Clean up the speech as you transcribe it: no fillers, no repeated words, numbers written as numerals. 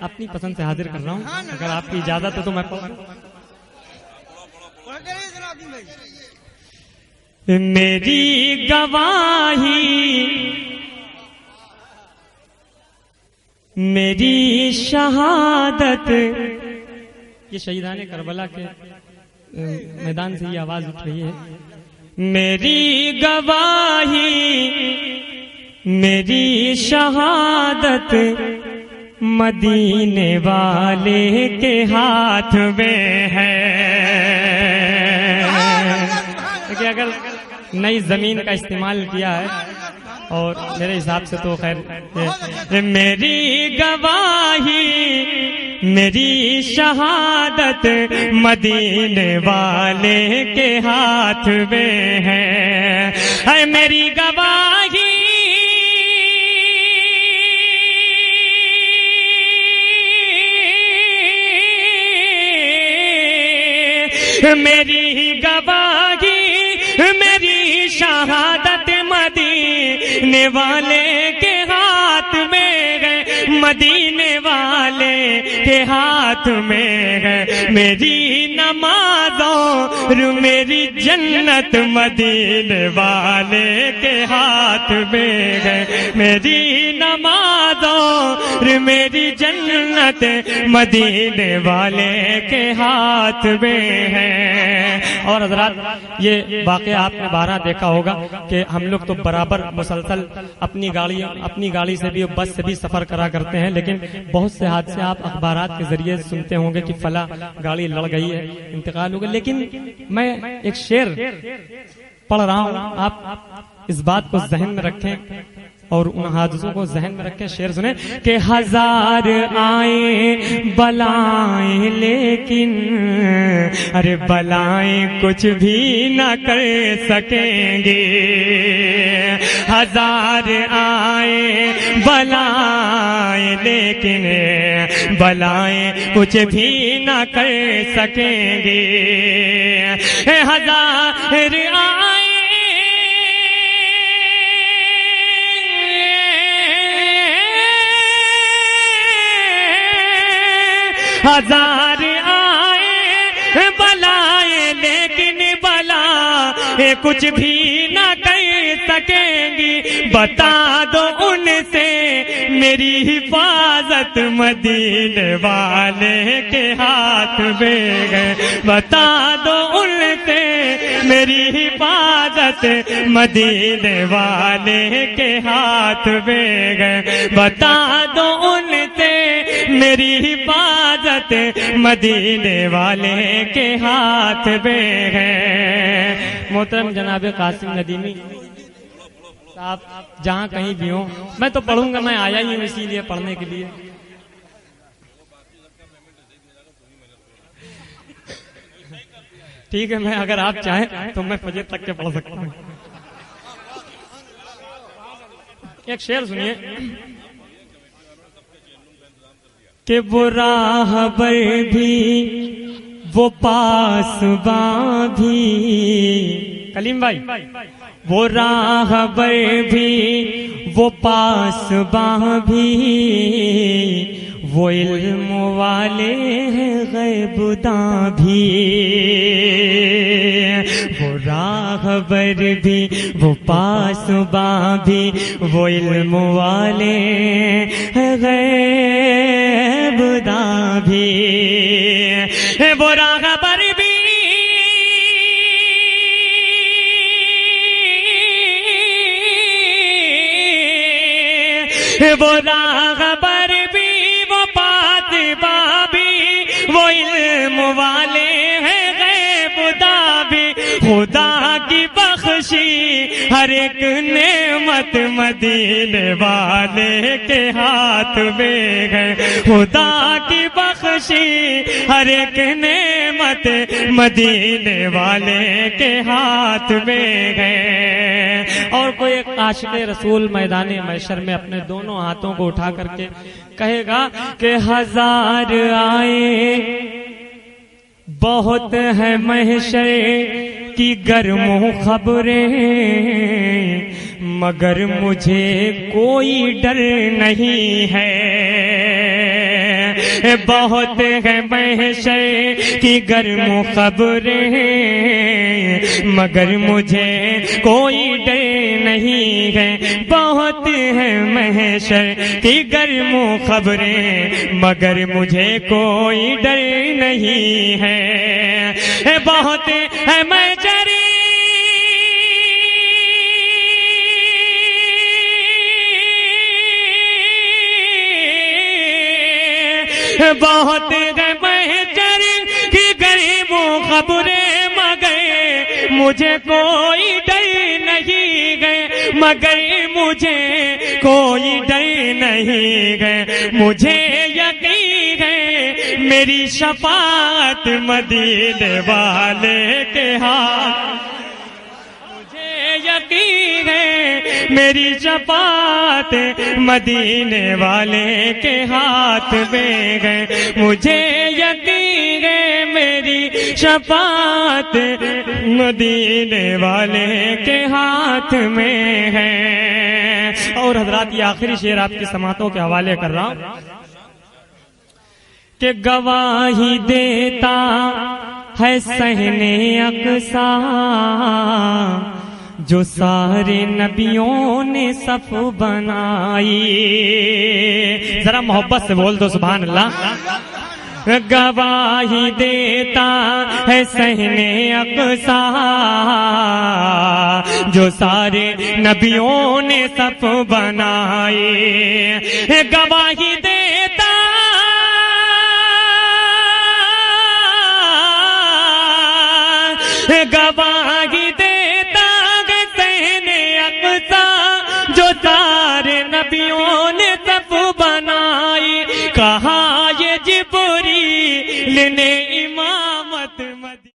اپنی پسند سے حاضر کر رہا ہوں، اگر آپ کی اجازت ہے تو میں پڑھ دوں۔ میری گواہی میری شہادت، یہ شہیدان کربلا کے میدان سے یہ آواز اٹھ رہی ہے۔ میری گواہی میری شہادت مدینے والے کے ہاتھ میں ہے۔ کہ اگر نئی زمین کا استعمال کیا ہے اور میرے حساب سے تو خیر میری گواہی میری شہادت مدینے والے کے ہاتھ میں ہے۔ اے میری گواہی میری گواہی میری شہادت مدینے والے کے ہاتھ میں ہے، مدینے والے کے ہاتھ میں ہے۔ میری نمازوں میری جنت مدینے والے کے ہاتھ میں ہے۔ میری نمازوں میری جنت مدینے والے کے ہاتھ میں ہے۔ اور حضرات یہ واقعہ آپ نے بارہ دیکھا ہوگا کہ ہم لوگ تو برابر مسلسل اپنی گاڑی سے بھی بس سے بھی سفر کرا کرتے ہیں، لیکن بہت سے حادثے آپ اخبارات کے ذریعے سنتے ہوں گے کہ فلاں گاڑی لڑ گئی ہے، انتقال ہو گیا۔ لیکن میں ایک شعر پڑھ رہا ہوں، آپ اس بات کو ذہن میں رکھیں اور ان حادثوں کو ذہن میں رکھیں۔ شعر سنیں کہ ہزار آئیں بلائیں لیکن ارے بلائیں کچھ بھی نہ کر سکیں گے۔ ہزار آئیں بلائیں لیکن بلائیں کچھ بھی نہ کر سکیں گے۔ ہزار آئیں ہزار آئے بلائیں لیکن بلا کچھ بھی نہ کر سکیں گی۔ بتا دو ان سے میری حفاظت مدینے والے کے ہاتھ میں ہے۔ بتا دو ان سے میری حفاظت مدینے والے کے ہاتھ میں ہے۔ بتا دو ان سے میری حفاظت مدینے والے کے ہاتھ میں ہے۔ محترم جناب قاسم ندیمی صاحب جہاں کہیں بھی ہوں، میں تو پڑھوں گا، میں آیا ہی ہوں اسی لیے پڑھنے کے لیے۔ ٹھیک ہے، میں اگر آپ چاہیں تو میں فجر تک کے پڑھ سکتا ہوں۔ ایک شعر سنیے کہ وہ راہبر بھی وہ پاسباں بھی، کلیم بھائی، وہ راہبر بھی وہ پاسباں بھی، وہ علم والے ہیں غیب داں بھی۔ وہ راہبر بھی وہ پاسباں بھی، وہ علم والے ہیں غیب داں بھی۔ وہ راہبر بھی وہ راہبر بھی وہ پاسباں بھی، وہ علم والے ہیں غیب داں بھی۔ خدا کی بخشی ہر ایک نعمت مدینے والے کے ہاتھ میں ہے۔ خدا کی بخشی ہر ایک نعمت مدینے والے کے ہاتھ میں ہے۔ اور کوئی ایک عاشق رسول میدان محشر میں اپنے دونوں ہاتھوں کو اٹھا کر کے کہے گا کہ ہزار آئے بہت ہے محشر کی گرم خبریں، مگر مجھے کوئی ڈر نہیں ہے۔ بہت ہے محشر کی گرم خبریں مگر مجھے کوئی ڈر نہیں ہے، بہت ہے محشر کی گرم خبریں مگر مجھے کوئی ڈر نہیں ہے، بہت ہے محشر بہت ہے محشر کی غریب خبریں مگر مجھے کوئی ڈر نہیں ہے، مگر مجھے کوئی ڈر نہیں ہے، مجھے یقین ہے میری شفاعت مدینے والے کے ہاتھ، مجھے یقین ہے میری شفاعت مدینے والے کے ہاتھ میں ہے، مجھے یقین ہے میری شفاعت مدینے والے کے ہاتھ میں ہے۔ اور حضرات یہ آخری شعر آپ کی سماعتوں کے حوالے کر رہا ہوں کہ گواہی دیتا ہے صحن اقصی جو سارے نبیوں نے صف بنائی، ذرا محبت سے بول دو سبحان اللہ۔ گواہی دیتا ہے صحن اقصی جو سارے نبیوں نے صف بنائی، گواہی دیتا گواہی دیتا ہے صحن اقصی جو سارے نبیوں نے صف بنائی، کہا یہ جبریل نے امامت